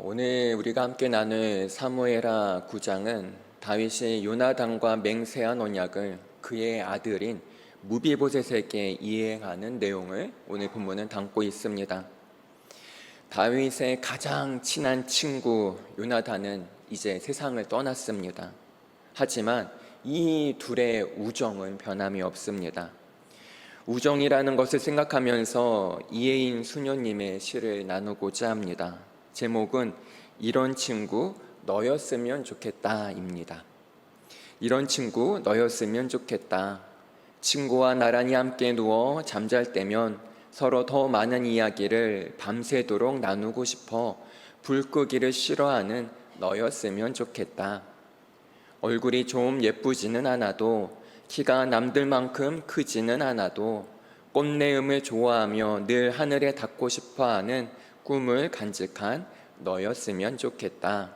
오늘 우리가 함께 나눌 사무엘하 9장은 다윗이 요나단과 맹세한 언약을 그의 아들인 무비보셋에게 이행하는 내용을 오늘 본문은 담고 있습니다. 다윗의 가장 친한 친구 요나단은 이제 세상을 떠났습니다. 하지만 이 둘의 우정은 변함이 없습니다. 우정이라는 것을 생각하면서 이혜인 수녀님의 시를 나누고자 합니다. 제목은 이런 친구 너였으면 좋겠다입니다. 이런 친구 너였으면 좋겠다. 친구와 나란히 함께 누워 잠잘 때면 서로 더 많은 이야기를 밤새도록 나누고 싶어 불 끄기를 싫어하는 너였으면 좋겠다. 얼굴이 좀 예쁘지는 않아도 키가 남들만큼 크지는 않아도 꽃내음을 좋아하며 늘 하늘에 닿고 싶어하는 꿈을 간직한 너였으면 좋겠다.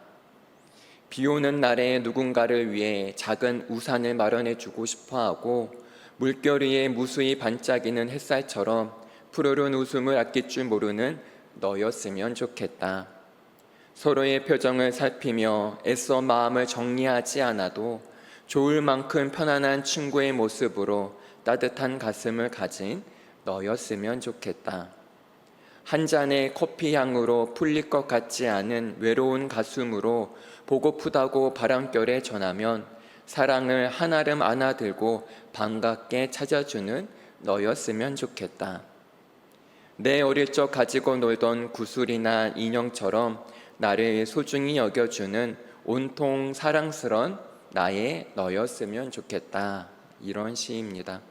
비 오는 날에 누군가를 위해 작은 우산을 마련해 주고 싶어하고 물결 위에 무수히 반짝이는 햇살처럼 푸르른 웃음을 아낄 줄 모르는 너였으면 좋겠다. 서로의 표정을 살피며 애써 마음을 정리하지 않아도 좋을 만큼 편안한 친구의 모습으로 따뜻한 가슴을 가진 너였으면 좋겠다. 한 잔의 커피 향으로 풀릴 것 같지 않은 외로운 가슴으로 보고프다고 바람결에 전하면 사랑을 한아름 안아들고 반갑게 찾아주는 너였으면 좋겠다. 내 어릴 적 가지고 놀던 구슬이나 인형처럼 나를 소중히 여겨주는 온통 사랑스런 나의 너였으면 좋겠다. 이런 시입니다.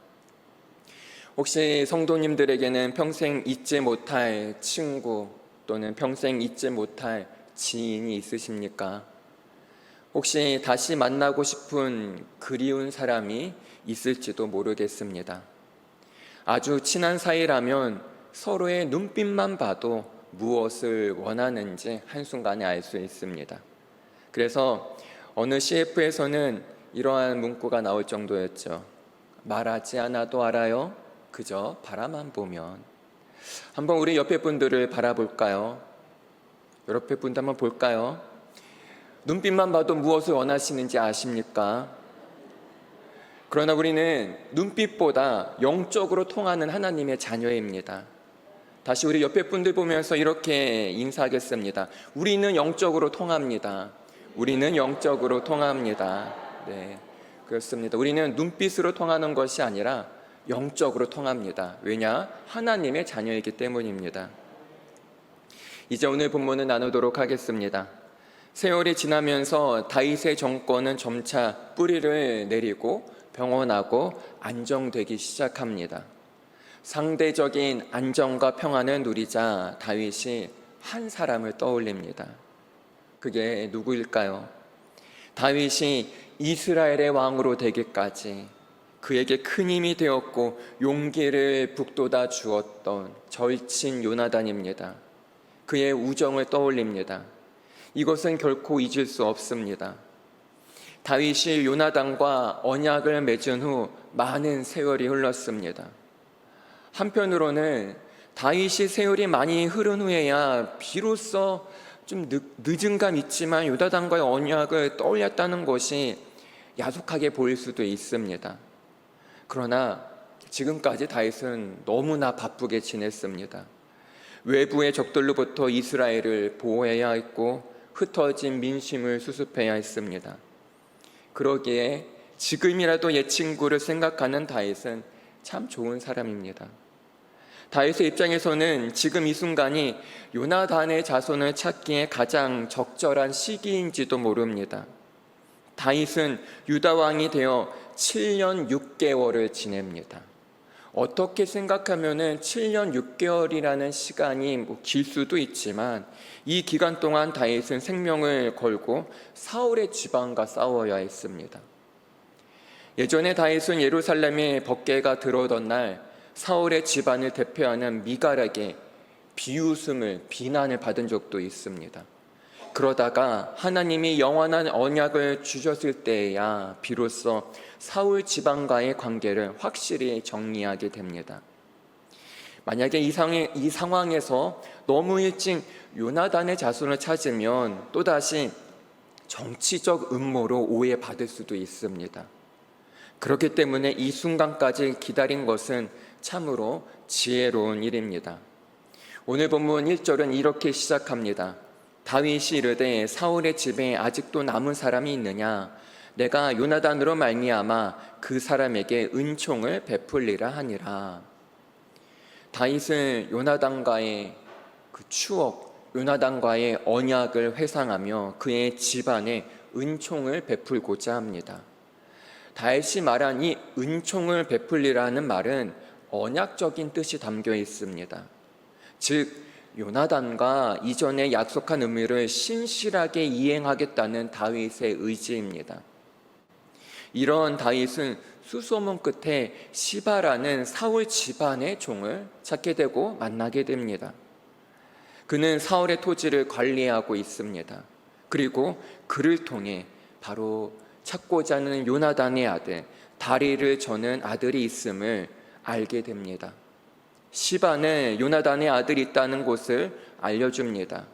혹시 성도님들에게는 평생 잊지 못할 친구 또는 평생 잊지 못할 지인이 있으십니까? 혹시 다시 만나고 싶은 그리운 사람이 있을지도 모르겠습니다. 아주 친한 사이라면 서로의 눈빛만 봐도 무엇을 원하는지 한순간에 알 수 있습니다. 그래서 어느 CF에서는 이러한 문구가 나올 정도였죠. 말하지 않아도 알아요. 그저 바라만 보면. 한번 우리 옆에 분들을 바라볼까요? 옆에 분들 한번 볼까요? 눈빛만 봐도 무엇을 원하시는지 아십니까? 그러나 우리는 눈빛보다 영적으로 통하는 하나님의 자녀입니다. 다시 우리 옆에 분들 보면서 이렇게 인사하겠습니다. 우리는 영적으로 통합니다. 우리는 영적으로 통합니다. 네, 그렇습니다. 우리는 눈빛으로 통하는 것이 아니라 영적으로 통합니다. 왜냐? 하나님의 자녀이기 때문입니다. 이제 오늘 본문을 나누도록 하겠습니다. 세월이 지나면서 다윗의 정권은 점차 뿌리를 내리고 병원하고 안정되기 시작합니다. 상대적인 안정과 평안을 누리자 다윗이 한 사람을 떠올립니다. 그게 누구일까요? 다윗이 이스라엘의 왕으로 되기까지 그에게 큰 힘이 되었고 용기를 북돋아 주었던 절친 요나단입니다. 그의 우정을 떠올립니다. 이것은 결코 잊을 수 없습니다. 다윗이 요나단과 언약을 맺은 후 많은 세월이 흘렀습니다. 한편으로는 다윗이 세월이 많이 흐른 후에야 비로소 좀 늦은 감 있지만 요나단과의 언약을 떠올렸다는 것이 야속하게 보일 수도 있습니다. 그러나 지금까지 다윗은 너무나 바쁘게 지냈습니다. 외부의 적들로부터 이스라엘을 보호해야 했고 흩어진 민심을 수습해야 했습니다. 그러기에 지금이라도 옛 친구를 생각하는 다윗은 참 좋은 사람입니다. 다윗의 입장에서는 지금 이 순간이 요나단의 자손을 찾기에 가장 적절한 시기인지도 모릅니다. 다윗은 유다 왕이 되어 7년 6개월을 지냅니다. 어떻게 생각하면은 7년 6개월이라는 시간이 길 수도 있지만 이 기간 동안 다윗은 생명을 걸고 사울의 지방과 싸워야 했습니다. 예전에 다윗은 예루살렘에 법궤가 들어오던 날 사울의 집안을 대표하는 미갈에게 비웃음을 비난을 받은 적도 있습니다. 그러다가 하나님이 영원한 언약을 주셨을 때에야 비로소 사울 지방과의 관계를 확실히 정리하게 됩니다. 만약에 이 상황에서 너무 일찍 요나단의 자손을 찾으면 또다시 정치적 음모로 오해받을 수도 있습니다. 그렇기 때문에 이 순간까지 기다린 것은 참으로 지혜로운 일입니다. 오늘 본문 1절은 이렇게 시작합니다. 다윗이 이르되 사울의 집에 아직도 남은 사람이 있느냐? 내가 요나단으로 말미암아 그 사람에게 은총을 베풀리라 하니라. 다윗은 요나단과의 그 추억, 요나단과의 언약을 회상하며 그의 집안에 은총을 베풀고자 합니다. 다윗이 말한 이 은총을 베풀리라는 말은 언약적인 뜻이 담겨 있습니다. 즉 요나단과 이전에 약속한 의무를 신실하게 이행하겠다는 다윗의 의지입니다. 이런 다윗은 수소문 끝에 시바라는 사울 집안의 종을 찾게 되고 만나게 됩니다. 그는 사울의 토지를 관리하고 있습니다. 그리고 그를 통해 바로 찾고자 하는 요나단의 아들, 다리를 저는 아들이 있음을 알게 됩니다. 시바는 요나단의 아들이 있다는 곳을 알려줍니다.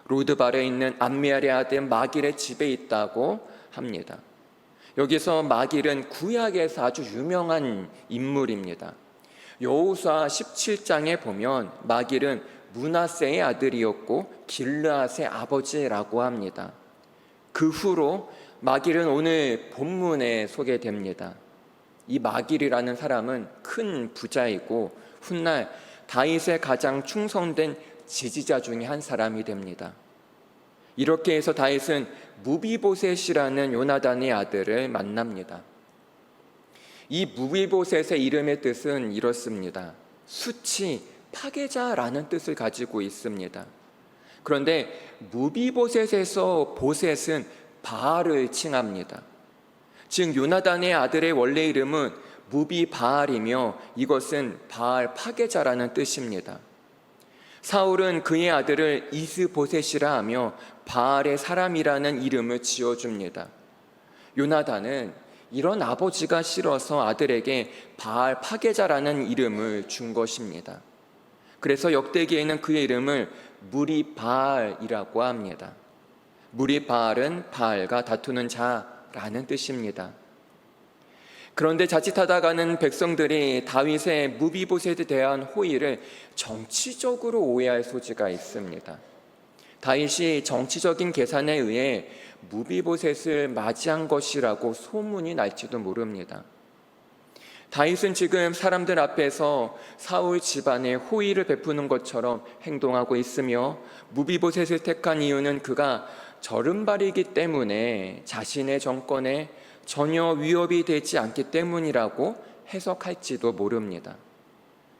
로드발에 있는 암미엘의 아들 마길의 집에 있다고 합니다. 여기서 마길은 구약에서 아주 유명한 인물입니다. 여호수아 17장에 보면 마길은 므낫세의 아들이었고 길르앗의 아버지라고 합니다. 그 후로 마길은 오늘 본문에 소개됩니다. 이 마길이라는 사람은 큰 부자이고 훗날 다윗의 가장 충성된 지지자 중에 한 사람이 됩니다. 이렇게 해서 다윗은 무비보셋이라는 요나단의 아들을 만납니다. 이 무비보셋의 이름의 뜻은 이렇습니다. 수치, 파괴자라는 뜻을 가지고 있습니다. 그런데 무비보셋에서 보셋은 바알을 칭합니다. 즉 요나단의 아들의 원래 이름은 무비바알이며 이것은 바알 파괴자라는 뜻입니다. 사울은 그의 아들을 이스보셋이라 하며 바알의 사람이라는 이름을 지어줍니다. 요나단은 이런 아버지가 싫어서 아들에게 바알 파괴자라는 이름을 준 것입니다. 그래서 역대기에는 그의 이름을 무리바알이라고 합니다. 무리바알은 바알과 다투는 자라는 뜻입니다. 그런데 자칫하다가는 백성들이 다윗의 무비보셋에 대한 호의를 정치적으로 오해할 소지가 있습니다. 다윗이 정치적인 계산에 의해 무비보셋을 맞이한 것이라고 소문이 날지도 모릅니다. 다윗은 지금 사람들 앞에서 사울 집안에 호의를 베푸는 것처럼 행동하고 있으며 무비보셋을 택한 이유는 그가 저른발이기 때문에 자신의 정권에 전혀 위협이 되지 않기 때문이라고 해석할지도 모릅니다.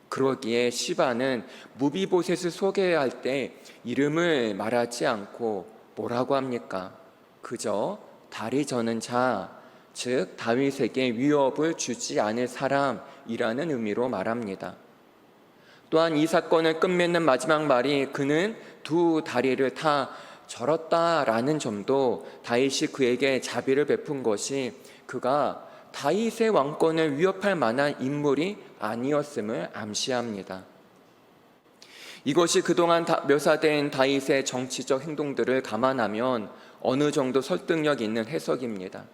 그러기에 시바는 무비보셋을 소개할 때 이름을 말하지 않고 뭐라고 합니까? 그저 다리 저는 자, 즉 다윗에게 위협을 주지 않을 사람이라는 의미로 말합니다. 또한 이 사건을 끝맺는 마지막 말이 그는 두 다리를 다 절었다라는 점도 다윗이 그에게 자비를 베푼 것이 그가 다윗의 왕권을 위협할 만한 인물이 아니었음을 암시합니다. 이것이 그동안 묘사된 다윗의 정치적 행동들을 감안하면 어느 정도 설득력 있는 해석입니다.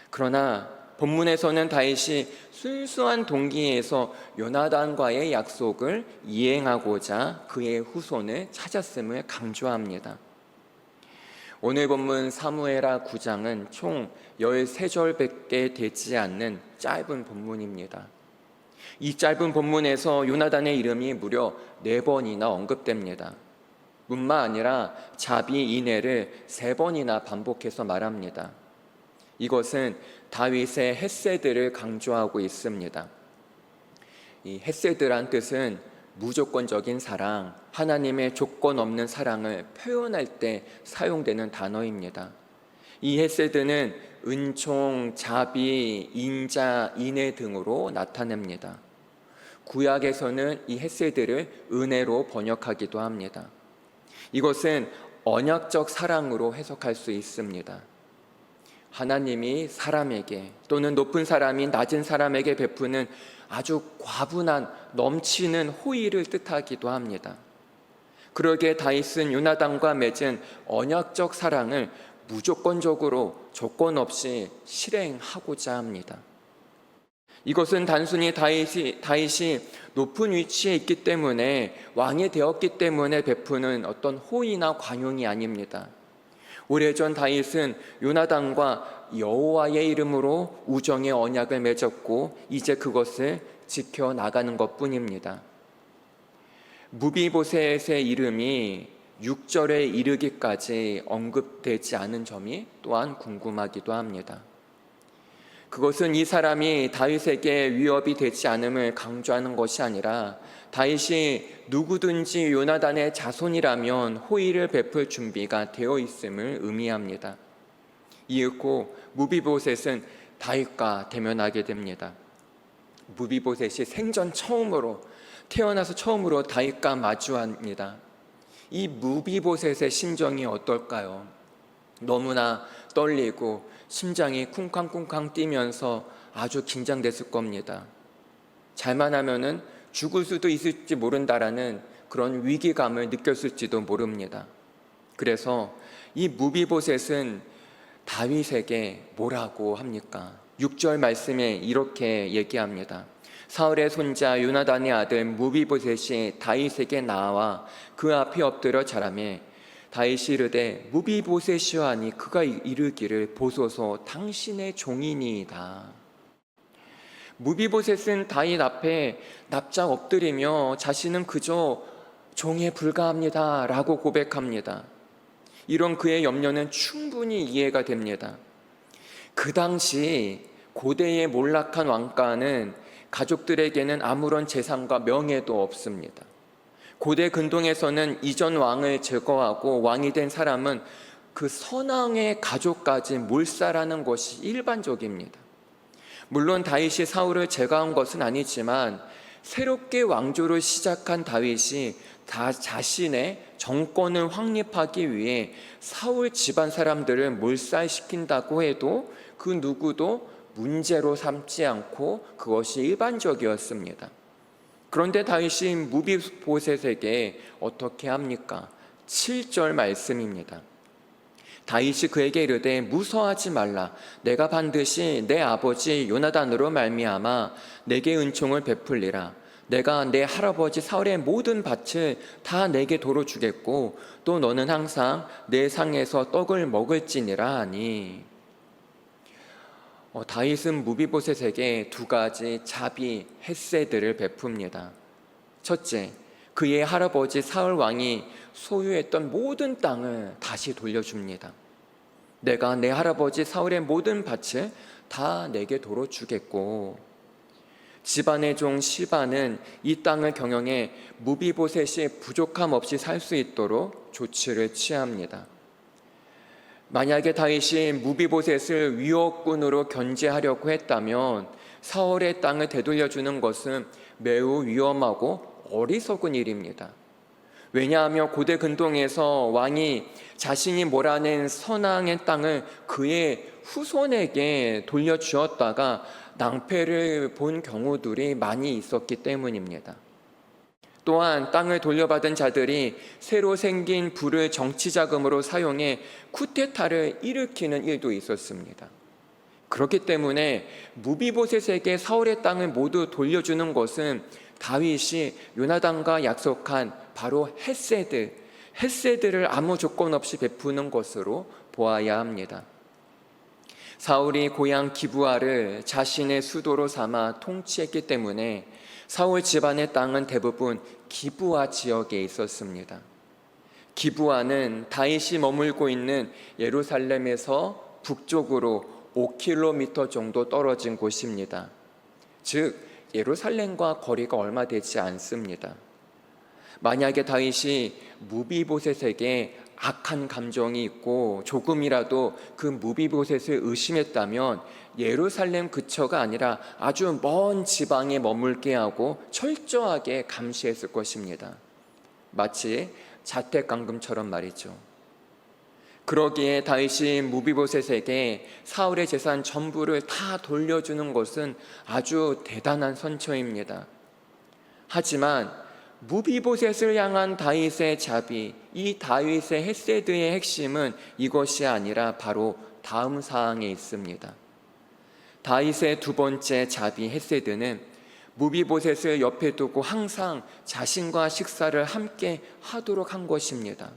그러나 본문에서는 다윗이 순수한 동기에서 요나단과의 약속을 이행하고자 그의 후손을 찾았음을 강조합니다. 오늘 본문 사무엘하 9장은 총 13절밖에 되지 않는 짧은 본문입니다. 이 짧은 본문에서 요나단의 이름이 무려 4번이나 언급됩니다. 뿐만 아니라 자비 이내를 3번이나 반복해서 말합니다. 이것은 다윗의 헤세드를 강조하고 있습니다. 이 헤세드란 뜻은 무조건적인 사랑, 하나님의 조건 없는 사랑을 표현할 때 사용되는 단어입니다. 이 헤세드는 은총, 자비, 인자, 인애 등으로 나타냅니다. 구약에서는 이 헤세드를 은혜로 번역하기도 합니다. 이것은 언약적 사랑으로 해석할 수 있습니다. 하나님이 사람에게 또는 높은 사람이 낮은 사람에게 베푸는 아주 과분한 넘치는 호의를 뜻하기도 합니다. 그러기에 다윗은 요나단과 맺은 언약적 사랑을 무조건적으로 조건 없이 실행하고자 합니다. 이것은 단순히 다윗이 높은 위치에 있기 때문에 왕이 되었기 때문에 베푸는 어떤 호의나 관용이 아닙니다. 오래전 다윗은 요나단과 여호와의 이름으로 우정의 언약을 맺었고 이제 그것을 지켜나가는 것뿐입니다. 무비보셋의 이름이 6절에 이르기까지 언급되지 않은 점이 또한 궁금하기도 합니다. 그것은 이 사람이 다윗에게 위협이 되지 않음을 강조하는 것이 아니라 다윗이 누구든지 요나단의 자손이라면 호의를 베풀 준비가 되어 있음을 의미합니다. 이윽고 무비보셋은 다윗과 대면하게 됩니다. 무비보셋이 생전 처음으로 태어나서 처음으로 다윗과 마주합니다. 이 무비보셋의 심정이 어떨까요? 너무나 떨리고 심장이 쿵쾅쿵쾅 뛰면서 아주 긴장됐을 겁니다. 잘만 하면은 죽을 수도 있을지 모른다라는 그런 위기감을 느꼈을지도 모릅니다. 그래서 이 무비보셋은 다윗에게 뭐라고 합니까? 6절 말씀에 이렇게 얘기합니다. 사울의 손자 요나단의 아들 무비보셋이 다윗에게 나와 그 앞에 엎드려 자라매 다윗이 이르되 무비보셋이여 하니 그가 이르기를 보소서 당신의 종이니이다. 무비보셋은 다윗 앞에 납작 엎드리며 자신은 그저 종에 불과합니다 라고 고백합니다. 이런 그의 염려는 충분히 이해가 됩니다. 그 당시 고대의 몰락한 왕가는 가족들에게는 아무런 재산과 명예도 없습니다. 고대 근동에서는 이전 왕을 제거하고 왕이 된 사람은 그 선왕의 가족까지 몰살하는 것이 일반적입니다. 물론 다윗이 사울을 제거한 것은 아니지만 새롭게 왕조를 시작한 다윗이 자신의 정권을 확립하기 위해 사울 집안 사람들을 몰살시킨다고 해도 그 누구도 문제로 삼지 않고 그것이 일반적이었습니다. 그런데 다윗이 무비보셋에게 어떻게 합니까? 7절 말씀입니다. 다윗이 그에게 이르되 무서워하지 말라. 내가 반드시 내 아버지 요나단으로 말미암아 내게 은총을 베풀리라. 내가 내 할아버지 사울의 모든 밭을 다 내게 도로 주겠고 또 너는 항상 내 상에서 떡을 먹을지니라 하니. 다윗은 무비보셋에게 두 가지 자비 헤세드를 베풉니다. 첫째, 그의 할아버지 사울 왕이 소유했던 모든 땅을 다시 돌려줍니다. 내가 내 할아버지 사울의 모든 밭을 다 내게 도로 주겠고, 집안의 종 시바는 이 땅을 경영해 무비보셋이 부족함 없이 살 수 있도록 조치를 취합니다. 만약에 다윗이 무비보셋을 위협군으로 견제하려고 했다면 사울의 땅을 되돌려주는 것은 매우 위험하고 어리석은 일입니다. 왜냐하면 고대 근동에서 왕이 자신이 몰아낸 선왕의 땅을 그의 후손에게 돌려주었다가 낭패를 본 경우들이 많이 있었기 때문입니다. 또한 땅을 돌려받은 자들이 새로 생긴 부를 정치자금으로 사용해 쿠데타를 일으키는 일도 있었습니다. 그렇기 때문에 무비보셋에게 사울의 땅을 모두 돌려주는 것은 다윗이 요나단과 약속한 바로 헤세드를 아무 조건 없이 베푸는 것으로 보아야 합니다. 사울이 고향 기브아를 자신의 수도로 삼아 통치했기 때문에 사울 집안의 땅은 대부분 기브아 지역에 있었습니다. 기브아는 다윗이 머물고 있는 예루살렘에서 북쪽으로 5km 정도 떨어진 곳입니다. 즉 예루살렘과 거리가 얼마 되지 않습니다. 만약에 다윗이 무비보셋에게 악한 감정이 있고 조금이라도 그 무비보셋을 의심했다면 예루살렘 근처가 아니라 아주 먼 지방에 머물게 하고 철저하게 감시했을 것입니다. 마치 자택감금처럼 말이죠. 그러기에 다윗이 무비보셋에게 사울의 재산 전부를 다 돌려주는 것은 아주 대단한 선처입니다. 하지만 무비보셋을 향한 다윗의 자비, 이 다윗의 헤세드의 핵심은 이것이 아니라 바로 다음 사항에 있습니다. 다윗의 두 번째 자비 헤세드는 무비보셋을 옆에 두고 항상 자신과 식사를 함께 하도록 한 것입니다.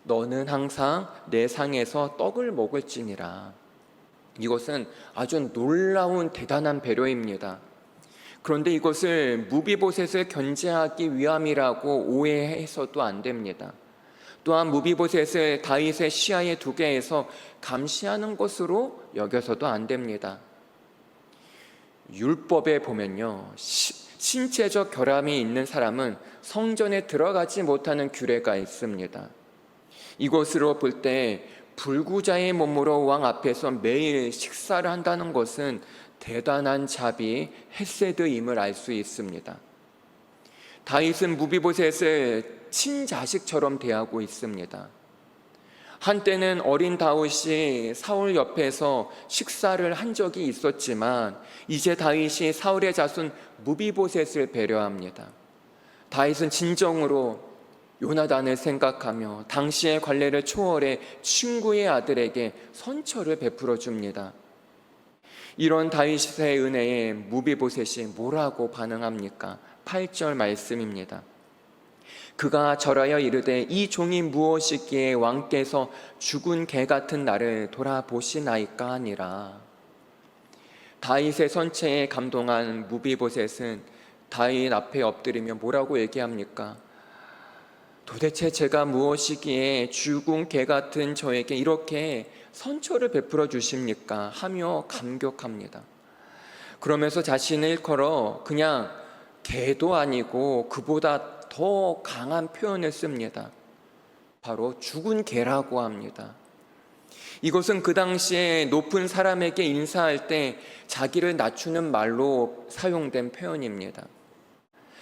너는 항상 내 상에서 떡을 먹을지니라. 이것은 아주 놀라운 대단한 배려입니다. 그런데 이것을 무비보셋을 견제하기 위함이라고 오해해서도 안 됩니다. 또한 무비보셋을 다윗의 시야에 두게 해서 감시하는 것으로 여겨서도 안 됩니다. 율법에 보면요, 신체적 결함이 있는 사람은 성전에 들어가지 못하는 규례가 있습니다. 이것으로 볼 때 불구자의 몸으로 왕 앞에서 매일 식사를 한다는 것은 대단한 자비, 헤세드임을 알 수 있습니다. 다윗은 무비보셋을 친자식처럼 대하고 있습니다. 한때는 어린 다윗이 사울 옆에서 식사를 한 적이 있었지만 이제 다윗이 사울의 자손 무비보셋을 배려합니다. 다윗은 진정으로 요나단을 생각하며 당시의 관례를 초월해 친구의 아들에게 선처를 베풀어 줍니다. 이런 다윗의 은혜에 무비보셋이 뭐라고 반응합니까? 8절 말씀입니다. 그가 절하여 이르되 이 종이 무엇이기에 왕께서 죽은 개 같은 나를 돌아보시나이까 하니라. 다윗의 선처에 감동한 무비보셋은 다윗 앞에 엎드리며 뭐라고 얘기합니까? 도대체 제가 무엇이기에 죽은 개 같은 저에게 이렇게 선처를 베풀어 주십니까? 하며 감격합니다. 그러면서 자신을 일컬어 그냥 개도 아니고 그보다 더 강한 표현을 씁니다. 바로 죽은 개라고 합니다. 이것은 그 당시에 높은 사람에게 인사할 때 자기를 낮추는 말로 사용된 표현입니다.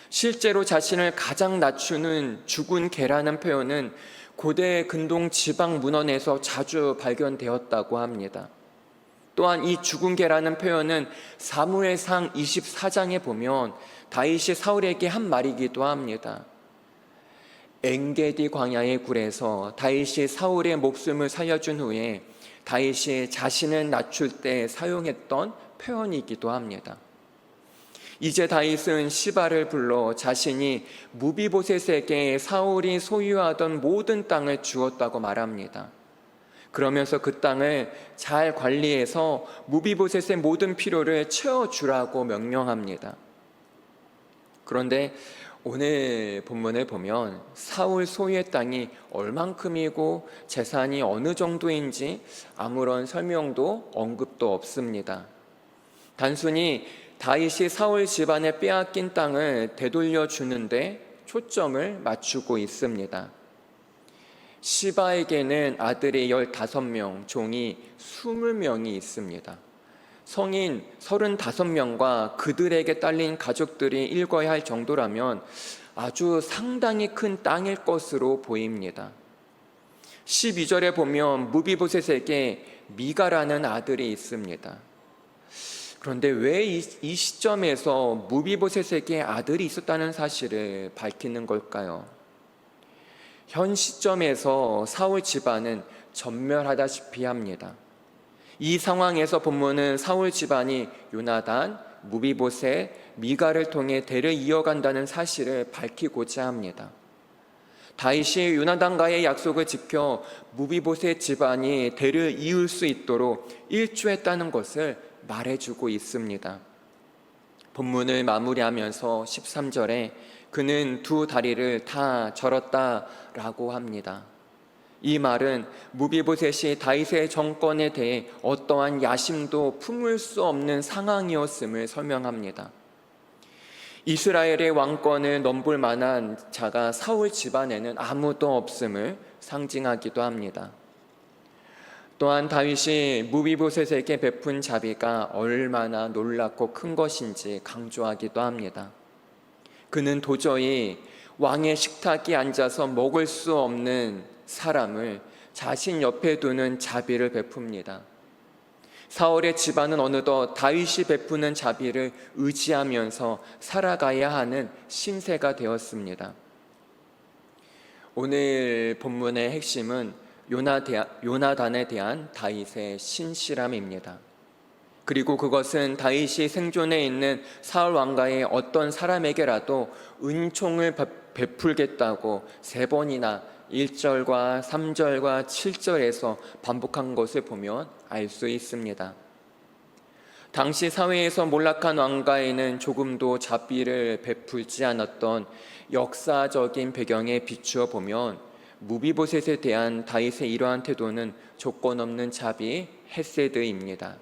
실제로 자신을 가장 낮추는 죽은 개라는 표현은 고대 근동 지방 문헌에서 자주 발견되었다고 합니다. 또한 이 죽은 개라는 표현은 사무엘상 24장에 보면 다윗이 사울에게 한 말이기도 합니다. 엥게디 광야의 굴에서 다윗이 사울의 목숨을 살려준 후에 다윗이 자신을 낮출 때 사용했던 표현이기도 합니다. 이제 다윗은 시바를 불러 자신이 무비보셋에게 사울이 소유하던 모든 땅을 주었다고 말합니다. 그러면서 그 땅을 잘 관리해서 무비보셋의 모든 필요를 채워주라고 명령합니다. 그런데 오늘 본문을 보면 사울 소유의 땅이 얼만큼이고 재산이 어느 정도인지 아무런 설명도 언급도 없습니다. 단순히 다윗이 사울 집안에 빼앗긴 땅을 되돌려 주는데 초점을 맞추고 있습니다. 시바에게는 아들이 15명, 종이 20명이 있습니다. 성인 35명과 그들에게 딸린 가족들이 읽어야 할 정도라면 아주 상당히 큰 땅일 것으로 보입니다. 12절에 보면 무비보셋에게 미가라는 아들이 있습니다. 그런데 왜 이 시점에서 무비보셋에게 아들이 있었다는 사실을 밝히는 걸까요? 현 시점에서 사울 집안은 전멸하다시피 합니다. 이 상황에서 본문은 사울 집안이 요나단, 무비보셋, 미가를 통해 대를 이어간다는 사실을 밝히고자 합니다. 다윗이 요나단과의 약속을 지켜 무비보셋 집안이 대를 이을 수 있도록 일조했다는 것을 말해주고 있습니다. 본문을 마무리하면서 13절에 그는 두 다리를 다 절었다라고 합니다. 이 말은 무비보셋이 다윗의 정권에 대해 어떠한 야심도 품을 수 없는 상황이었음을 설명합니다. 이스라엘의 왕권을 넘볼 만한 자가 사울 집안에는 아무도 없음을 상징하기도 합니다. 또한 다윗이 무비보셋에게 베푼 자비가 얼마나 놀랍고 큰 것인지 강조하기도 합니다. 그는 도저히 왕의 식탁에 앉아서 먹을 수 없는 사람을 자신 옆에 두는 자비를 베풉니다. 사울의 집안은 어느덧 다윗이 베푸는 자비를 의지하면서 살아가야 하는 신세가 되었습니다. 오늘 본문의 핵심은 요나단에 대한 다윗의 신실함입니다. 그리고 그것은 다윗이 생존해 있는 사울 왕가의 어떤 사람에게라도 은총을 베풀겠다고 3번이나 1절과 3절과 7절에서 반복한 것을 보면 알 수 있습니다. 당시 사회에서 몰락한 왕가에는 조금도 자비를 베풀지 않았던 역사적인 배경에 비추어 보면 무비보셋에 대한 다윗의 이러한 태도는 조건 없는 자비, 헤세드입니다.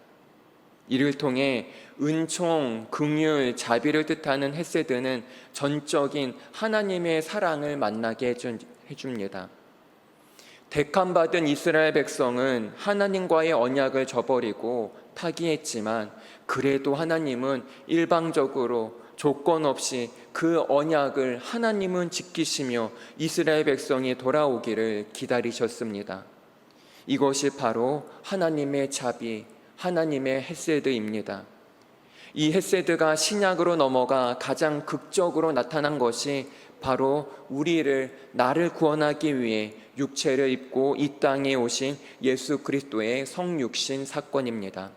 이를 통해 은총, 긍휼, 자비를 뜻하는 헤세드는 전적인 하나님의 사랑을 만나게 해줍니다. 택함받은 이스라엘 백성은 하나님과의 언약을 저버리고 타기했지만 그래도 하나님은 일방적으로 조건 없이 그 언약을 하나님은 지키시며 이스라엘 백성이 돌아오기를 기다리셨습니다. 이것이 바로 하나님의 자비, 하나님의 헤세드입니다. 이 헤세드가 신약으로 넘어가 가장 극적으로 나타난 것이 바로 나를 구원하기 위해 육체를 입고 이 땅에 오신 예수 그리스도의 성육신 사건입니다.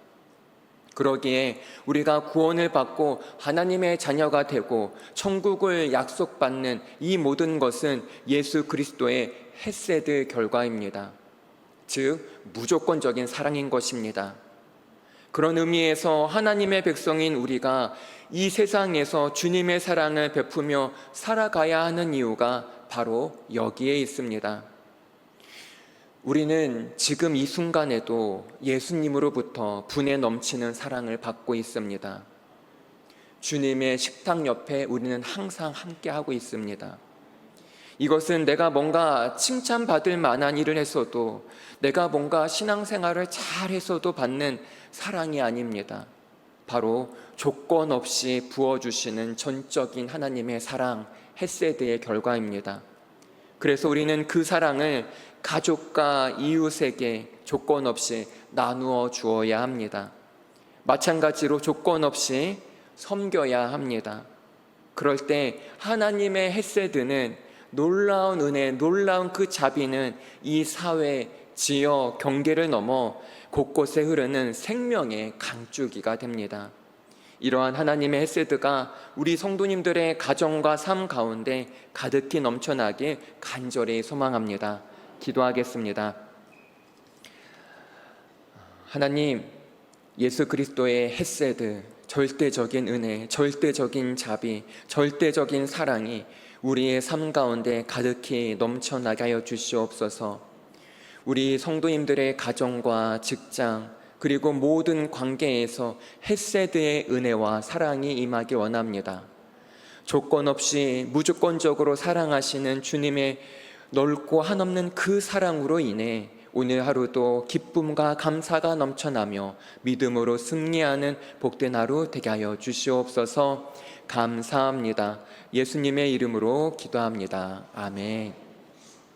그러기에 우리가 구원을 받고 하나님의 자녀가 되고 천국을 약속받는 이 모든 것은 예수 그리스도의 헤세드 결과입니다. 즉 무조건적인 사랑인 것입니다. 그런 의미에서 하나님의 백성인 우리가 이 세상에서 주님의 사랑을 베푸며 살아가야 하는 이유가 바로 여기에 있습니다. 우리는 지금 이 순간에도 예수님으로부터 분에 넘치는 사랑을 받고 있습니다. 주님의 식탁 옆에 우리는 항상 함께하고 있습니다. 이것은 내가 뭔가 칭찬받을 만한 일을 했어도, 내가 뭔가 신앙생활을 잘 했어도 받는 사랑이 아닙니다. 바로 조건 없이 부어주시는 전적인 하나님의 사랑, 헤세드의 결과입니다. 그래서 우리는 그 사랑을 가족과 이웃에게 조건 없이 나누어 주어야 합니다. 마찬가지로 조건 없이 섬겨야 합니다. 그럴 때 하나님의 헤세드는 놀라운 은혜, 놀라운 그 자비는 이 사회, 지역, 경계를 넘어 곳곳에 흐르는 생명의 강줄기가 됩니다. 이러한 하나님의 헤세드가 우리 성도님들의 가정과 삶 가운데 가득히 넘쳐나길 간절히 소망합니다. 기도하겠습니다. 하나님, 예수 그리스도의 헤세드, 절대적인 은혜, 절대적인 자비, 절대적인 사랑이 우리의 삶 가운데 가득히 넘쳐나게 하여 주시옵소서. 우리 성도님들의 가정과 직장 그리고 모든 관계에서 헤세드의 은혜와 사랑이 임하기 원합니다. 조건 없이 무조건적으로 사랑하시는 주님의 넓고 한없는 그 사랑으로 인해 오늘 하루도 기쁨과 감사가 넘쳐나며 믿음으로 승리하는 복된 하루 되게 하여 주시옵소서. 감사합니다. 예수님의 이름으로 기도합니다. 아멘.